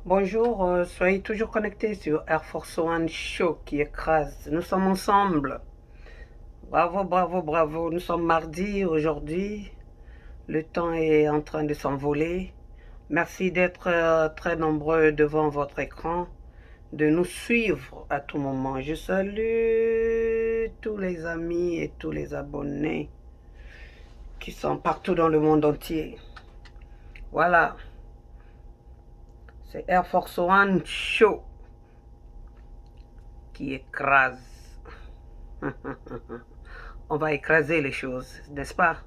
Bonjour, soyez toujours connectés sur Air Force One Show qui écrase. Nous sommes ensemble. Bravo, bravo, bravo. Nous sommes mardi aujourd'hui. Le temps est en train de s'envoler. Merci d'être très nombreux devant votre écran, de nous suivre à tout moment. Je salue tous les amis et tous les abonnés qui sont partout dans le monde entier. Voilà. C'est Air Force One Show qui écrase. On va écraser les choses, n'est-ce pas?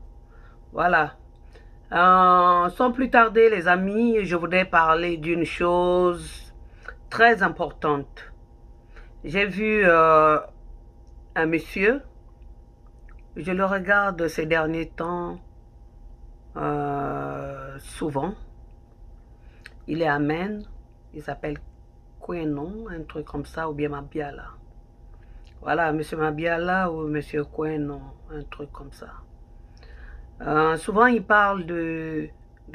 Voilà. Sans plus tarder, les amis, je voudrais parler d'une chose très importante. J'ai vu un monsieur, je le regarde ces derniers temps souvent. Il est Amen, il s'appelle Kwenon, un truc comme ça, ou bien Mabiala. Voilà, monsieur Mabiala ou monsieur Kwenon, un truc comme ça. Souvent, il parle des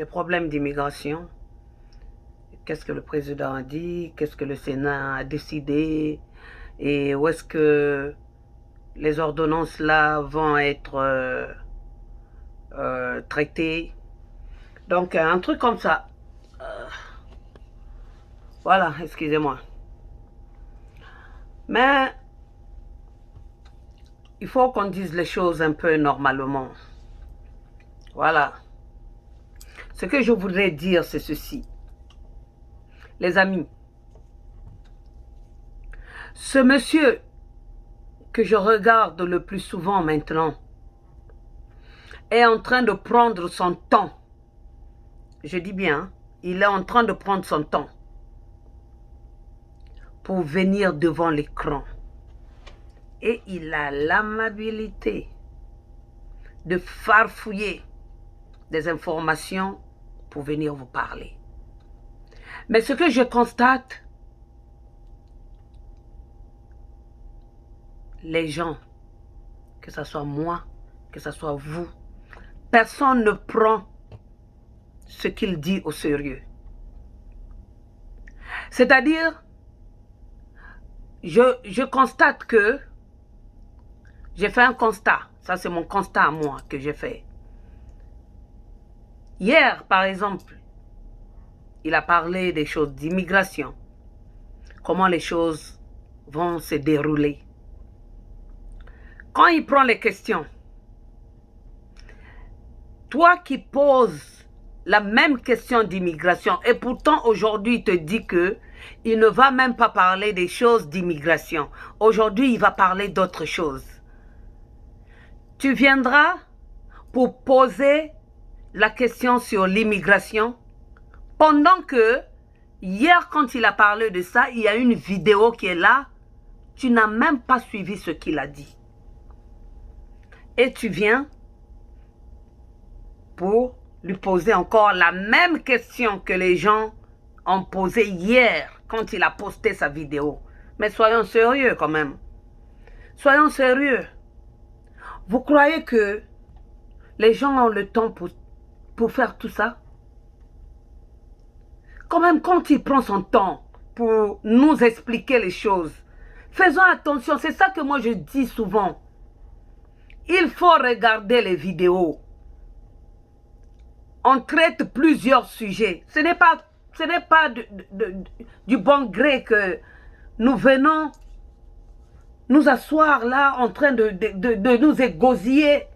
problèmes d'immigration. Qu'est-ce que le président a dit? Qu'est-ce que le Sénat a décidé? Et où est-ce que les ordonnances là vont être traitées? Donc, un truc comme ça. Voilà, excusez-moi. Mais il faut qu'on dise les choses un peu normalement. Voilà. Ce que je voudrais dire, c'est ceci. Les amis, ce monsieur que je regarde le plus souvent maintenant est en train de prendre son temps. Je dis bien, il est en train de prendre son temps pour venir devant l'écran. Et il a l'amabilité de farfouiller des informations pour venir vous parler. Mais ce que je constate, les gens, que ce soit moi, que ce soit vous, personne ne prend ce qu'il dit au sérieux. C'est-à-dire, je constate que j'ai fait un constat. Ça, c'est mon constat à moi que j'ai fait. Hier, par exemple, il a parlé des choses d'immigration. Comment les choses vont se dérouler. Quand il prend les questions, toi qui poses la même question d'immigration et pourtant aujourd'hui il te dit que il ne va même pas parler des choses d'immigration. Aujourd'hui, il va parler d'autre chose. Tu viendras pour poser la question sur l'immigration pendant que hier, quand il a parlé de ça, il y a une vidéo qui est là. Tu n'as même pas suivi ce qu'il a dit. Et tu viens pour lui poser encore la même question que les gens ont posée hier quand il a posté sa vidéo. Mais soyons sérieux quand même. Soyons sérieux. Vous croyez que les gens ont le temps pour faire tout ça? Quand même, quand il prend son temps pour nous expliquer les choses, faisons attention. C'est ça que moi je dis souvent. Il faut regarder les vidéos. On traite plusieurs sujets. Ce n'est pas du bon gré que nous venons nous asseoir là en train de nous égosiller,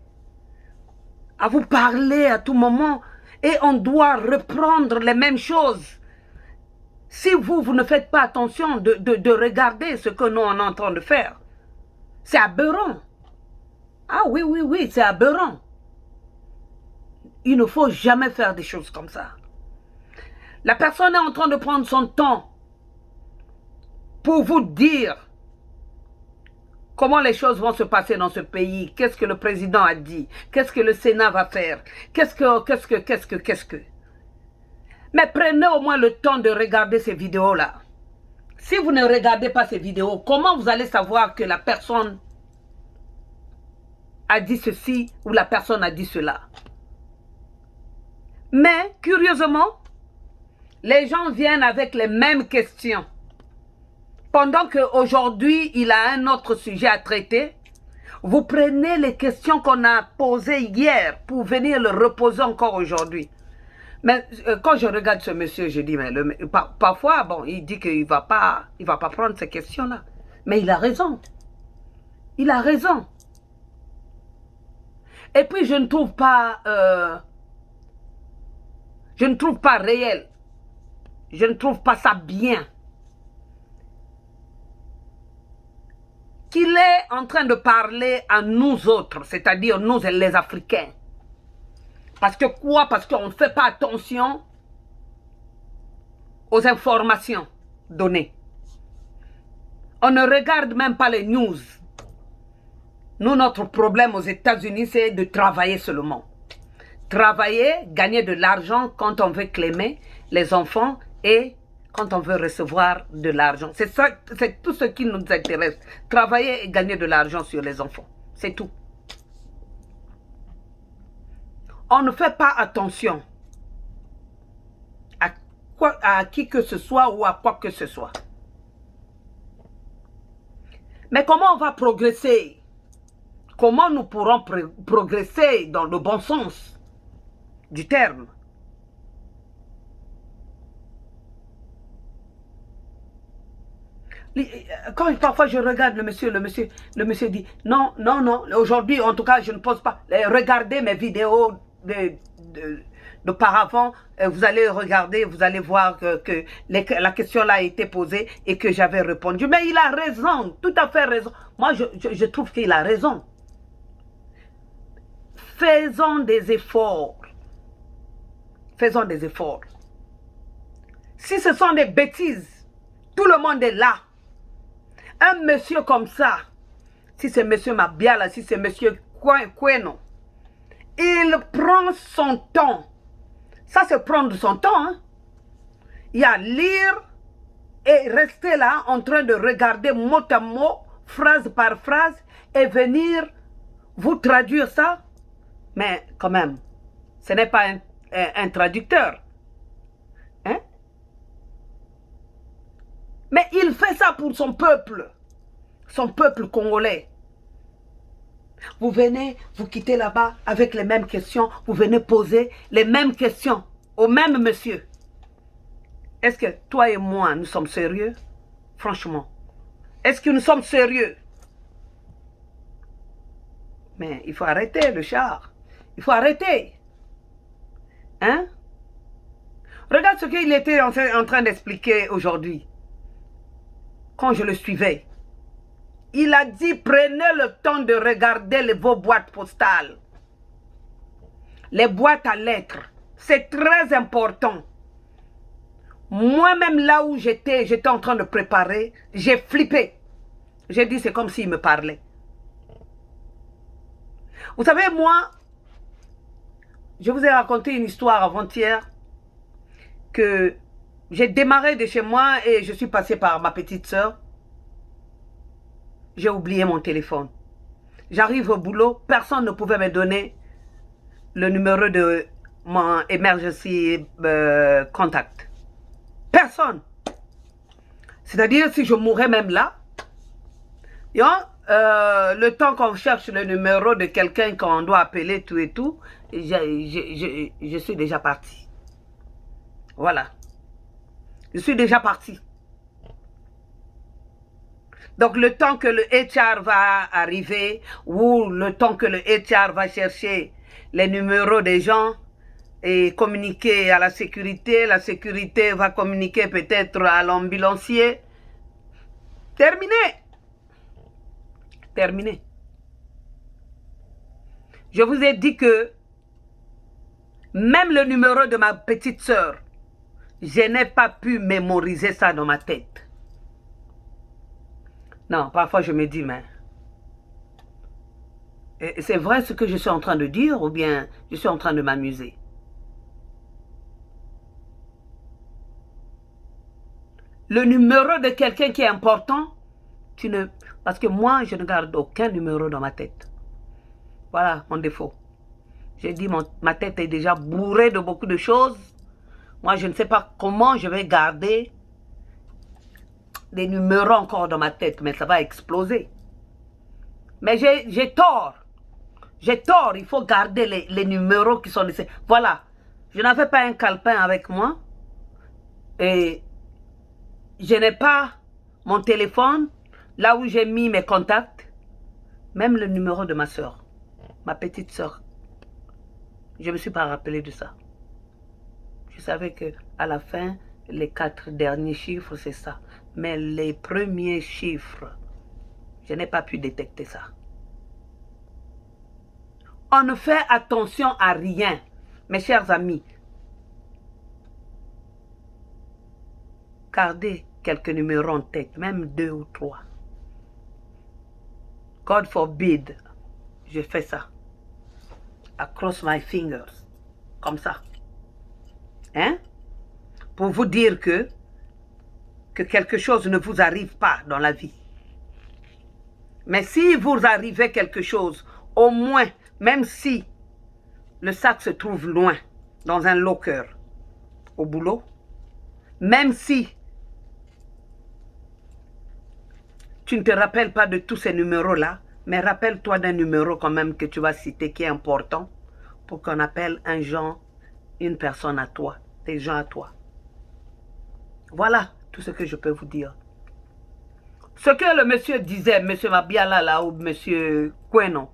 à vous parler à tout moment et on doit reprendre les mêmes choses. Si vous ne faites pas attention de regarder ce que nous on est en train de faire, c'est aberrant. Ah oui, oui, oui, c'est aberrant. Il ne faut jamais faire des choses comme ça. La personne est en train de prendre son temps pour vous dire comment les choses vont se passer dans ce pays, qu'est-ce que le président a dit, qu'est-ce que le Sénat va faire, qu'est-ce que. Mais prenez au moins le temps de regarder ces vidéos-là. Si vous ne regardez pas ces vidéos, comment vous allez savoir que la personne a dit ceci ou la personne a dit cela? Mais, curieusement, Les gens viennent avec les mêmes questions. Pendant qu'aujourd'hui, il a un autre sujet à traiter, vous prenez les questions qu'on a posées hier pour venir le reposer encore aujourd'hui. Mais quand je regarde ce monsieur, je dis, mais parfois, bon, il dit qu'il ne va pas prendre ces questions-là. Mais il a raison. Il a raison. Et puis, je ne trouve pas réel. Je ne trouve pas ça bien. Qu'il est en train de parler à nous autres, c'est-à-dire nous les Africains. Parce que quoi? Parce qu'on ne fait pas attention aux informations données. On ne regarde même pas les news. Nous, notre problème aux États-Unis, c'est de travailler seulement. Travailler, gagner de l'argent quand on veut clémer les enfants et quand on veut recevoir de l'argent. C'est ça, c'est tout ce qui nous intéresse. Travailler et gagner de l'argent sur les enfants. C'est tout. On ne fait pas attention à qui que ce soit ou à quoi que ce soit. Mais comment on va progresser? Comment nous pourrons progresser dans le bon sens du terme? Quand parfois je regarde le monsieur dit non, non, non, aujourd'hui en tout cas je ne pose pas. Regardez mes vidéos d'auparavant, vous allez regarder, vous allez voir que la question là a été posée et que j'avais répondu. Mais il a raison, tout à fait raison. Moi je trouve qu'il a raison. Faisons des efforts. Faisons des efforts. Si ce sont des bêtises, tout le monde est là. Un monsieur comme ça, si c'est monsieur Mabiala, si c'est monsieur Kweno, il prend son temps. Ça, c'est prendre son temps. Hein? Il y a lire et rester là en train de regarder mot à mot, phrase par phrase, et venir vous traduire ça. Mais quand même, ce n'est pas un traducteur. Hein? Mais il fait ça pour son peuple congolais. Vous venez, vous quittez là-bas avec les mêmes questions, vous venez poser les mêmes questions au même monsieur. Est-ce que toi et moi, nous sommes sérieux? Franchement, est-ce que nous sommes sérieux? Mais il faut arrêter le char. Il faut arrêter. Hein? Regarde ce qu'il était en train d'expliquer aujourd'hui. Quand je le suivais. Il a dit, prenez le temps de regarder vos boîtes postales. Les boîtes à lettres. C'est très important. Moi-même, là où j'étais en train de préparer, j'ai flippé. J'ai dit, c'est comme s'il me parlait. Vous savez, moi, je vous ai raconté une histoire avant-hier que j'ai démarré de chez moi et je suis passé par ma petite sœur. J'ai oublié mon téléphone. J'arrive au boulot, personne ne pouvait me donner le numéro de mon emergency contact. Personne. C'est-à-dire, si je mourais même là, le temps qu'on cherche le numéro de quelqu'un qu'on doit appeler, tout et tout, je suis déjà parti. Voilà. Je suis déjà parti. Donc, le temps que le HR va arriver, ou le temps que le HR va chercher les numéros des gens et communiquer à la sécurité va communiquer peut-être à l'ambulancier. Terminé. Terminé. Je vous ai dit que même le numéro de ma petite sœur, je n'ai pas pu mémoriser ça dans ma tête. Non, parfois je me dis, mais c'est vrai ce que je suis en train de dire ou bien je suis en train de m'amuser? Le numéro de quelqu'un qui est important, parce que moi, je ne garde aucun numéro dans ma tête. Voilà mon défaut. J'ai dit, ma tête est déjà bourrée de beaucoup de choses. Moi, je ne sais pas comment je vais garder des numéros encore dans ma tête, mais ça va exploser. Mais j'ai tort. J'ai tort, il faut garder les numéros qui sont laissés. Voilà, je n'avais pas un calepin avec moi. Et je n'ai pas mon téléphone, là où j'ai mis mes contacts. Même le numéro de ma soeur, ma petite soeur. Je ne me suis pas rappelé de ça. Je savais qu'à la fin, les 4 derniers chiffres, c'est ça. Mais les premiers chiffres, je n'ai pas pu détecter ça. On ne fait attention à rien, mes chers amis. Gardez quelques numéros en tête, même 2 ou 3. God forbid, je fais ça. I cross my fingers, comme ça. Hein? Pour vous dire que quelque chose ne vous arrive pas dans la vie. Mais si vous arrivez quelque chose, au moins, même si le sac se trouve loin, dans un locker, au boulot, même si tu ne te rappelles pas de tous ces numéros-là, mais rappelle-toi d'un numéro quand même que tu vas citer qui est important pour qu'on appelle un gens, une personne à toi, des gens à toi. Voilà tout ce que je peux vous dire. Ce que le monsieur disait, monsieur Mabiala là, ou monsieur Kweno,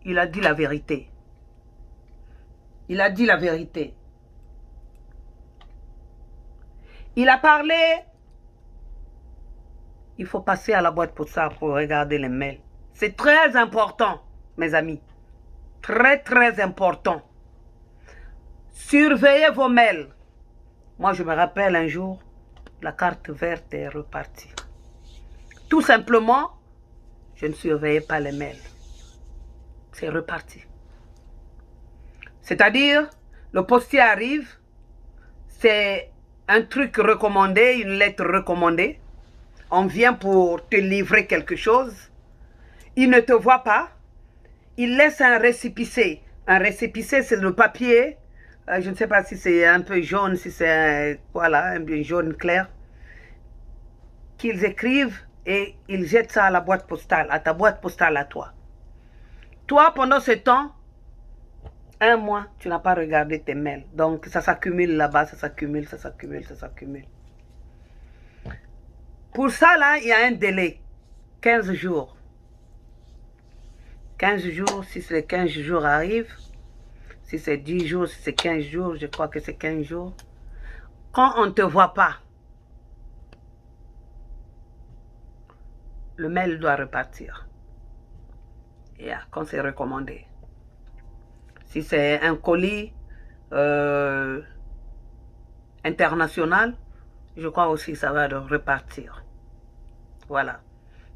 il a dit la vérité. Il a dit la vérité. Il a parlé. Il faut passer à la boîte postale pour regarder les mails. C'est très important, mes amis. Très, très important. Surveillez vos mails. Moi, je me rappelle un jour, la carte verte est repartie. Tout simplement, je ne surveillais pas les mails. C'est reparti. C'est-à-dire, le postier arrive, c'est un truc recommandé, une lettre recommandée. On vient pour te livrer quelque chose. Il ne te voit pas. Il laisse un récépissé. Un récépissé, c'est le papier. Je ne sais pas si c'est un peu jaune, si c'est voilà, un peu jaune clair. Qu'ils écrivent et ils jettent ça à la boîte postale, à ta boîte postale à toi. Toi, pendant ce temps, un mois, tu n'as pas regardé tes mails. Donc, ça s'accumule là-bas, ça s'accumule, ça s'accumule, ça s'accumule. Pour ça, là, il y a un délai. 15 jours. 15 jours, si les 15 jours arrivent, si c'est 10 jours, si c'est 15 jours, je crois que c'est 15 jours. Quand on ne te voit pas, le mail doit repartir. Et quand c'est recommandé. Si c'est un colis international, je crois aussi que ça va repartir. Voilà.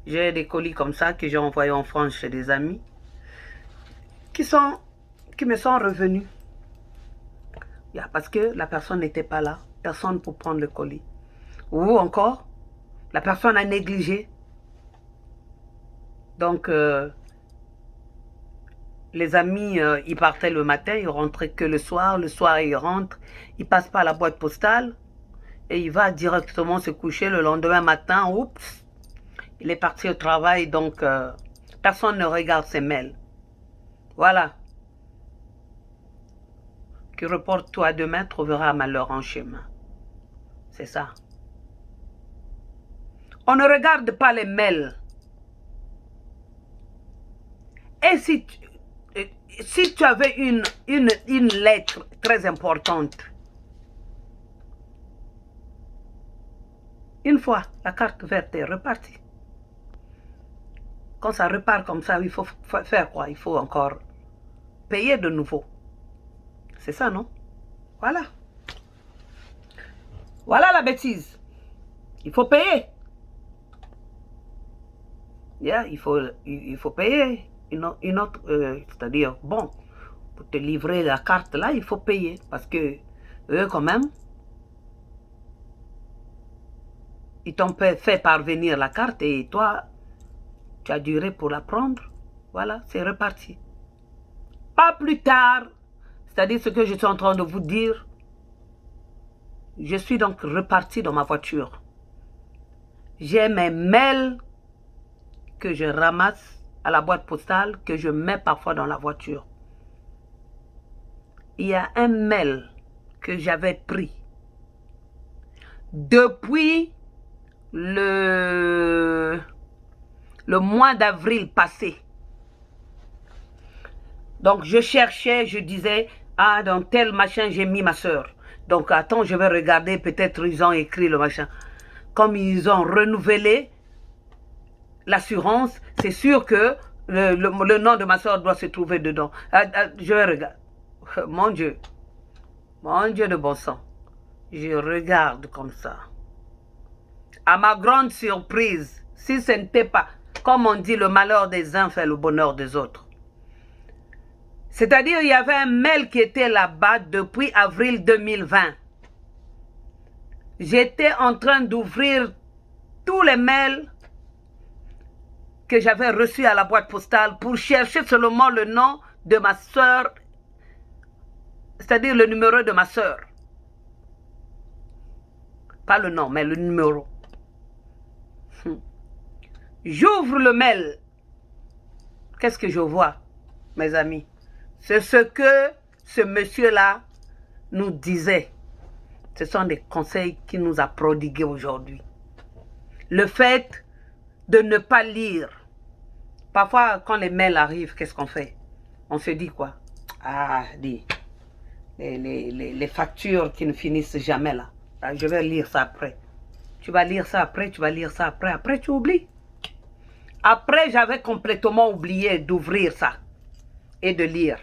J'ai des colis comme ça que j'ai envoyés en France chez des amis qui me sont revenus. Parce que la personne n'était pas là. Personne pour prendre le colis. Ou encore, la personne a négligé. Donc, les amis, ils partaient le matin, ils rentraient que le soir. Le soir, ils rentrent, ils passent par la boîte postale et il va directement se coucher le lendemain matin. Oups, il est parti au travail, donc personne ne regarde ses mails. Voilà. Qui reporte-toi demain trouvera malheur en chemin. C'est ça. On ne regarde pas les mails. Et si tu avais une lettre très importante, une fois la carte verte est repartie. Quand ça repart comme ça, il faut faire quoi? Il faut encore payer de nouveau. C'est ça, non? Voilà. Voilà la bêtise. Il faut payer. Yeah, il faut payer une autre, c'est-à-dire, bon, pour te livrer la carte là, il faut payer. Parce que eux, quand même, ils t'ont fait parvenir la carte et toi, tu as duré pour la prendre. Voilà, c'est reparti. Pas plus tard, C'est-à-dire ce que je suis en train de vous dire. Je suis donc reparti dans ma voiture. J'ai mes mails que je ramasse à la boîte postale, que je mets parfois dans la voiture. Il y a un mail que j'avais pris depuis le mois d'avril passé. Donc je cherchais, je disais, ah, dans tel machin j'ai mis ma soeur. Donc attends, je vais regarder, peut-être ils ont écrit le machin. Comme ils ont renouvelé l'assurance, c'est sûr que le nom de ma soeur doit se trouver dedans. Je vais regarder. Mon Dieu de bon sang. Je regarde comme ça. À ma grande surprise, si ce n'était pas, comme on dit, le malheur des uns fait le bonheur des autres. C'est-à-dire, il y avait un mail qui était là-bas depuis avril 2020. J'étais en train d'ouvrir tous les mails que j'avais reçus à la boîte postale pour chercher seulement le nom de ma soeur, c'est-à-dire le numéro de ma soeur. Pas le nom, mais le numéro. J'ouvre le mail. Qu'est-ce que je vois, mes amis? C'est ce que ce monsieur-là nous disait. Ce sont des conseils qu'il nous a prodigués aujourd'hui. Le fait de ne pas lire. Parfois, quand les mails arrivent, qu'est-ce qu'on fait? On se dit quoi? Ah, les factures qui ne finissent jamais là. Ah, je vais lire ça après. Tu vas lire ça après, tu vas lire ça après. Après, tu oublies. Après, j'avais complètement oublié d'ouvrir ça et de lire.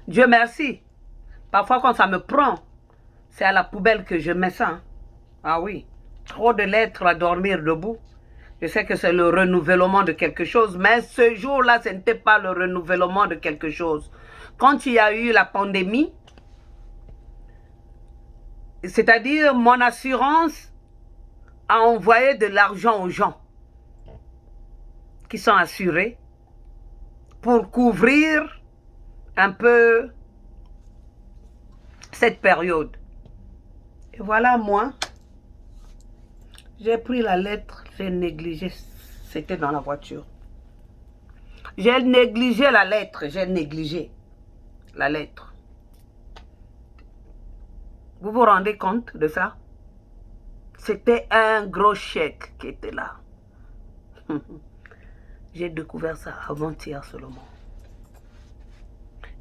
Dieu merci. Parfois, quand ça me prend, c'est à la poubelle que je mets ça. Hein. Ah oui. Trop de lettres à dormir debout. Je sais que c'est le renouvellement de quelque chose, mais ce jour-là, ce n'était pas le renouvellement de quelque chose. Quand il y a eu la pandémie, c'est-à-dire mon assurance a envoyé de l'argent aux gens qui sont assurés pour couvrir un peu cette période. Et voilà, moi, j'ai pris la lettre, j'ai négligé, c'était dans la voiture. J'ai négligé la lettre, j'ai négligé la lettre. Vous vous rendez compte de ça? C'était un gros chèque qui était là. J'ai découvert ça avant-hier seulement.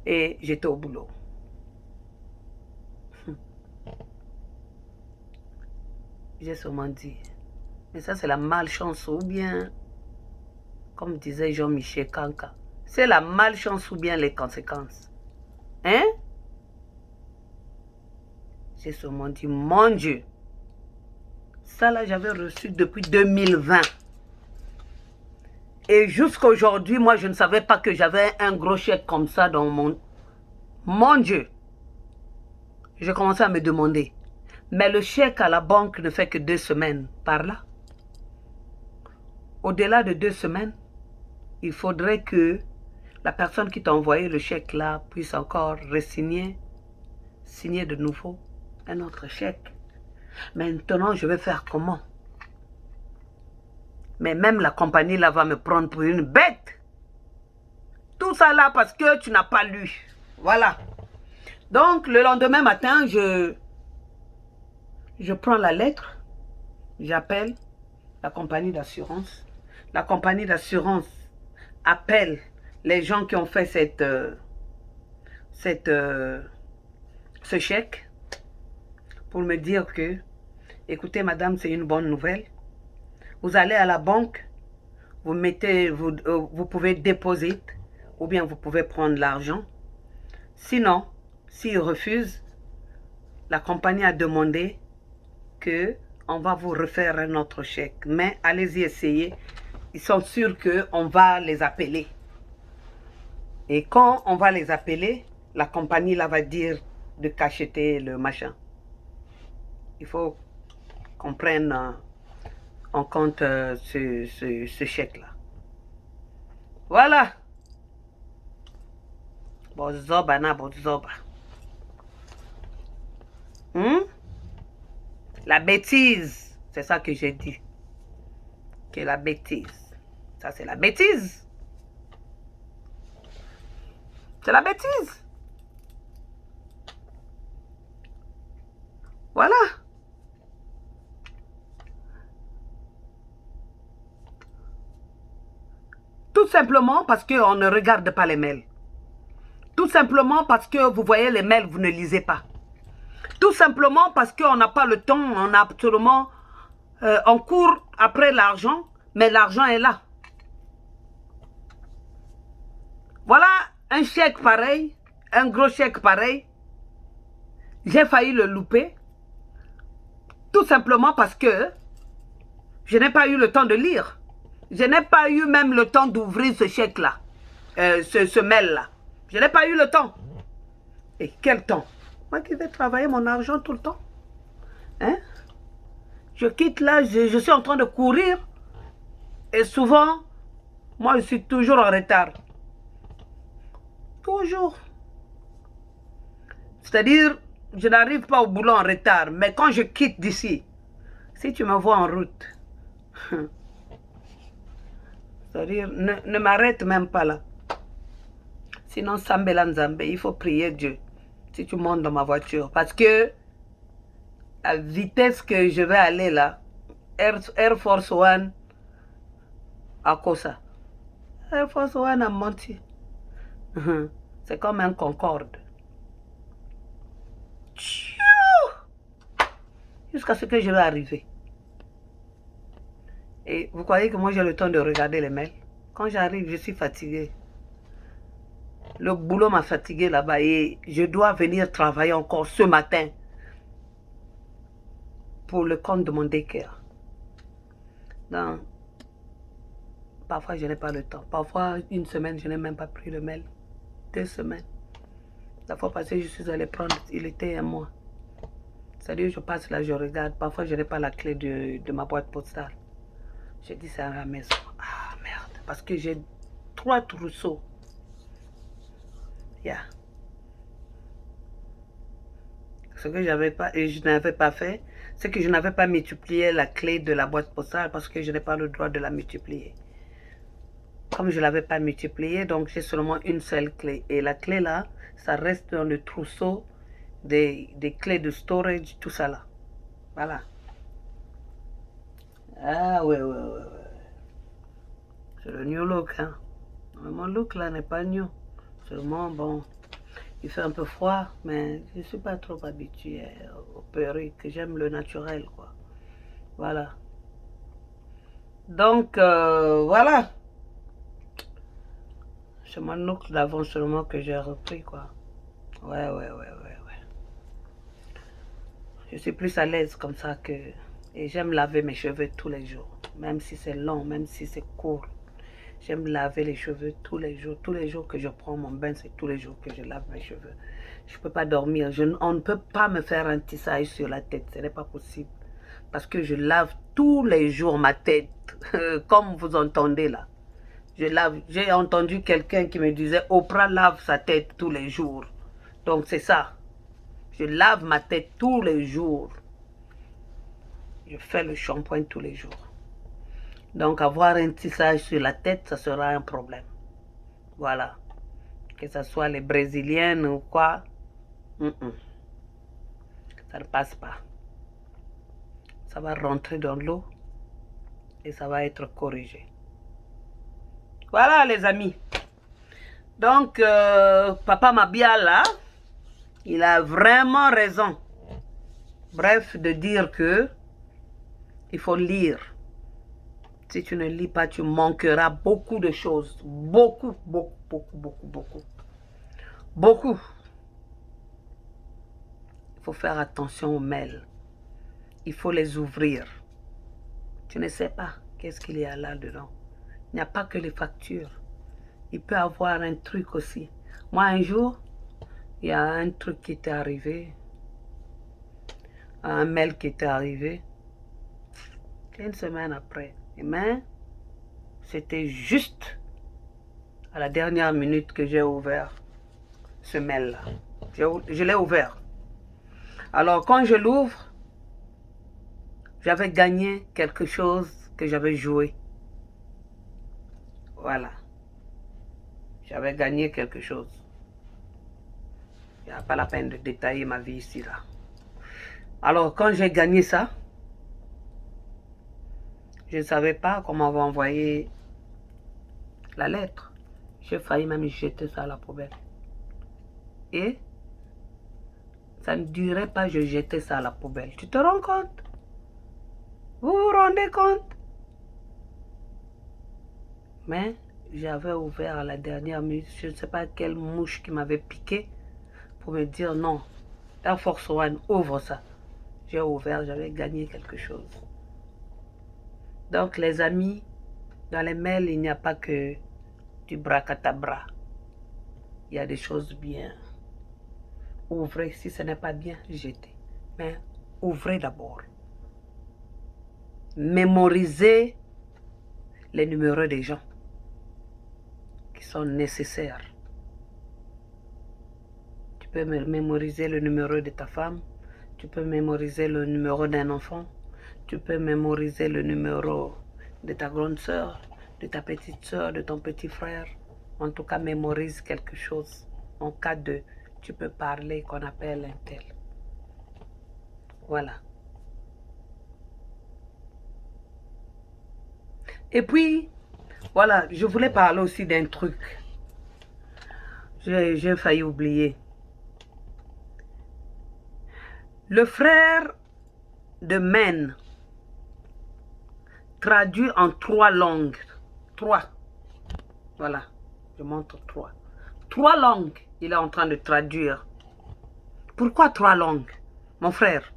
Et j'étais au boulot. J'ai seulement dit, mais ça c'est la malchance ou bien, comme disait Jean-Michel Kanka, c'est la malchance ou bien les conséquences. Hein? J'ai seulement dit, mon Dieu, ça là j'avais reçu depuis 2020. Et jusqu'à aujourd'hui, moi je ne savais pas que j'avais un gros chèque comme ça dans mon... Mon Dieu! J'ai commencé à me demander, mais le chèque à la banque ne fait que 2 semaines par là. Au-delà de 2 semaines, il faudrait que la personne qui t'a envoyé le chèque là puisse encore re-signer, signer de nouveau un autre chèque. Maintenant, je vais faire comment? Mais même la compagnie là va me prendre pour une bête. Tout ça là parce que tu n'as pas lu. Voilà. Donc, le lendemain matin, je prends la lettre, j'appelle la compagnie d'assurance. La compagnie d'assurance appelle les gens qui ont fait ce chèque pour me dire que, écoutez madame, c'est une bonne nouvelle. Vous allez à la banque, vous pouvez déposer ou bien vous pouvez prendre l'argent. Sinon, s'ils refusent, la compagnie a demandé que on va vous refaire un autre chèque. Mais allez-y essayer. Ils sont sûrs qu'on va les appeler. Et quand on va les appeler, la compagnie là va dire de cacheter le machin. Il faut qu'on prenne en compte ce chèque-là. Voilà. Bozoba na bozoba. La bêtise, c'est ça que j'ai dit. Que la bêtise. Ça, c'est la bêtise. C'est la bêtise. Voilà. Tout simplement parce qu'on ne regarde pas les mails. Tout simplement parce que vous voyez les mails, vous ne lisez pas. Tout simplement parce qu'on n'a pas le temps, on a absolument... on court après l'argent, mais l'argent est là. Voilà un chèque pareil, un gros chèque pareil. J'ai failli le louper. Tout simplement parce que je n'ai pas eu le temps de lire. Je n'ai pas eu même le temps d'ouvrir ce chèque-là, ce mail-là. Je n'ai pas eu le temps. Et quel temps? Moi qui vais travailler mon argent tout le temps. Hein? Je quitte là, je suis en train de courir. Et souvent, moi je suis toujours en retard. Toujours. C'est-à-dire, je n'arrive pas au boulot en retard. Mais quand je quitte d'ici, si tu me vois en route, c'est-à-dire, ne m'arrête même pas là. Sinon, Sambela Nzambe, il faut prier Dieu. Si tu montes dans ma voiture. Parce que, à la vitesse que je vais aller là, Air Force One, à Kosa. Air Force One a menti. C'est comme un Concorde. Jusqu'à ce que je vais arriver. Et vous croyez que moi j'ai le temps de regarder les mails? Quand j'arrive, je suis fatigué. Le boulot m'a fatigué là-bas et je dois venir travailler encore ce matin pour le compte de mon daycare. Donc, parfois je n'ai pas le temps. Parfois, une semaine, je n'ai même pas pris le mail. 2 semaines. La fois passée, je suis allé prendre, il était un mois. C'est-à-dire, je passe là, je regarde. Parfois, je n'ai pas la clé de ma boîte postale. Je dis, c'est à la maison. Ah, merde. Parce que j'ai 3 trousseaux. Yeah. Ce que j'avais pas, et je n'avais pas fait, c'est que je n'avais pas multiplié la clé de la boîte postale parce que je n'ai pas le droit de la multiplier. Comme je ne l'avais pas multipliée, donc j'ai seulement une seule clé. Et la clé là, ça reste dans le trousseau des clés de storage, tout ça là. Voilà. Ah ouais. C'est le new look, hein. Mon look là n'est pas new. Seulement, bon, il fait un peu froid, mais je ne suis pas trop habituée au perruque. J'aime le naturel, quoi. Voilà. Donc, voilà. C'est mon look d'avant seulement que j'ai repris, quoi. Ouais. Je suis plus à l'aise comme ça que... Et j'aime laver mes cheveux tous les jours. Même si c'est long, même si c'est court. J'aime laver les cheveux tous les jours. Tous les jours que je prends mon bain, c'est tous les jours que je lave mes cheveux. Je ne peux pas dormir. On ne peut pas me faire un tissage sur la tête. Ce n'est pas possible. Parce que je lave tous les jours ma tête. Comme vous entendez là. Je lave. J'ai entendu quelqu'un qui me disait Oprah lave sa tête tous les jours. Donc c'est ça. Je lave ma tête tous les jours. Je fais le shampoing tous les jours. Donc avoir un tissage sur la tête, ça sera un problème. Voilà. Que ce soit les Brésiliennes ou quoi. Ça ne passe pas. Ça va rentrer dans l'eau et ça va être corrigé. Voilà les amis. Donc, Papa Mabia là, il a vraiment raison. Bref, de dire que il faut lire. Si tu ne lis pas, tu manqueras beaucoup de choses. Beaucoup. Il faut faire attention aux mails. Il faut les ouvrir. Tu ne sais pas qu'est-ce qu'il y a là-dedans. Il n'y a pas que les factures. Il peut y avoir un truc aussi. Moi, un jour, il y a un truc qui était arrivé. Un mail qui était arrivé. Une semaine après. Mais c'était juste à la dernière minute que j'ai ouvert. ce mail-là. Je l'ai ouvert. Alors, quand je l'ouvre, j'avais gagné quelque chose que j'avais joué. Voilà. J'avais gagné quelque chose. Il n'y a pas la peine de détailler ma vie ici, là. Alors, quand j'ai gagné ça, je ne savais pas comment on va envoyer la lettre. J'ai failli même jeter ça à la poubelle. Et ça ne durait pas, je jetais ça à la poubelle. Tu te rends compte? Vous vous rendez compte? Mais j'avais ouvert à la dernière minute, je ne sais pas quelle mouche qui m'avait piqué pour me dire non, Air Force One, ouvre ça. J'ai ouvert, j'avais gagné quelque chose. Donc les amis, dans les mails, il n'y a pas que du bracadabra. Il y a des choses bien. Ouvrez, si ce n'est pas bien, jetez. Mais ouvrez d'abord. Mémorisez les numéros des gens qui sont nécessaires. Tu peux mémoriser le numéro de ta femme, tu peux mémoriser le numéro d'un enfant, tu peux mémoriser le numéro de ta grande sœur, de ta petite sœur, de ton petit frère. En tout cas, mémorise quelque chose. En cas de, tu peux parler qu'on appelle un tel. Voilà. Et puis, voilà, je voulais parler aussi d'un truc. J'ai failli oublier. Le frère de Men traduit en 3 langues. 3. Voilà, je montre 3. 3 langues, il est en train de traduire. Pourquoi 3 langues? Mon frère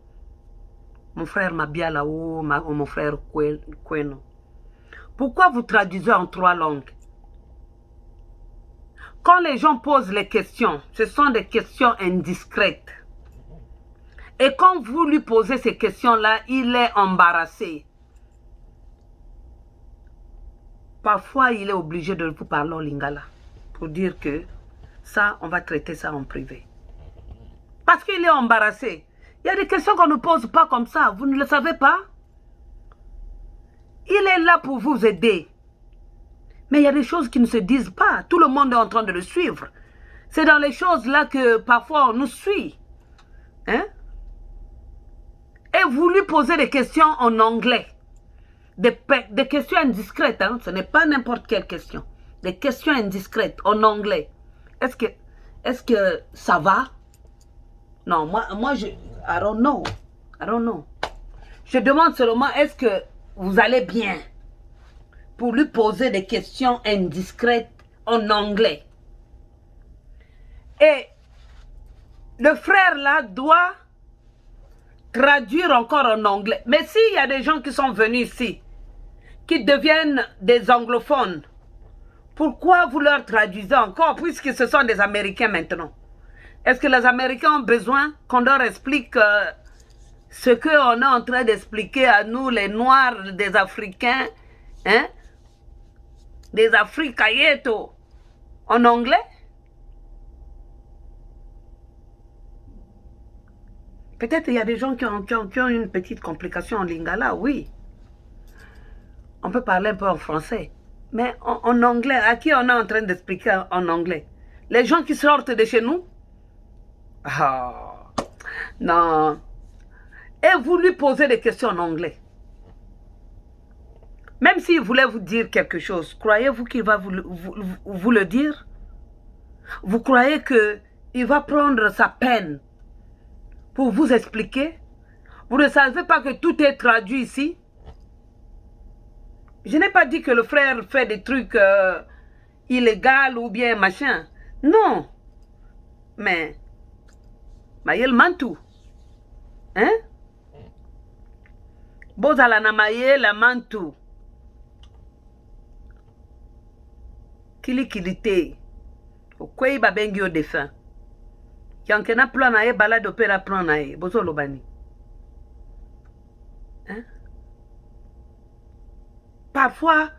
Mabiala ou mon frère Kweno. Pourquoi vous traduisez en 3 langues? Quand les gens posent les questions, ce sont des questions indiscrètes. Et quand vous lui posez ces questions-là, il est embarrassé. Parfois, il est obligé de vous parler en lingala pour dire que ça, on va traiter ça en privé. Parce qu'il est embarrassé. Il y a des questions qu'on ne pose pas comme ça. Vous ne le savez pas? Il est là pour vous aider. Mais il y a des choses qui ne se disent pas. Tout le monde est en train de le suivre. C'est dans les choses là que parfois on nous suit. Hein? Et vous lui posez des questions en anglais. Des questions indiscrètes. Hein? Ce n'est pas n'importe quelle question. Des questions indiscrètes en anglais. Est-ce que ça va? Non, moi I don't know. I don't know. Je demande seulement, est-ce que vous allez bien? Pour lui poser des questions indiscrètes en anglais. Et le frère là doit traduire encore en anglais. Mais s'il y a des gens qui sont venus ici, qui deviennent des anglophones, pourquoi vous leur traduisez encore, puisque ce sont des Américains maintenant? Est-ce que les Américains ont besoin qu'on leur explique ce qu'on est en train d'expliquer à nous, les Noirs, des Africains, hein? Des Africayetos, en anglais? Peut-être il y a des gens qui ont une petite complication en lingala, oui. On peut parler un peu en français. Mais en anglais, à qui on est en train d'expliquer en anglais? Les gens qui sortent de chez nous? Ah, non. Et vous lui posez des questions en anglais. Même s'il voulait vous dire quelque chose, croyez-vous qu'il va vous le dire? Vous croyez qu'il va prendre sa peine pour vous expliquer? Vous ne savez pas que tout est traduit ici? Je n'ai pas dit que le frère fait des trucs illégaux ou bien machin. Non. Mais, Mayel Mantou. Hein? Bozala na Mayel Mantou. Kilikilité. Okwei babengi au défunt. Yankena plan na ye balade opéra plan na ye. Bozo lobani. Hein? Parfois,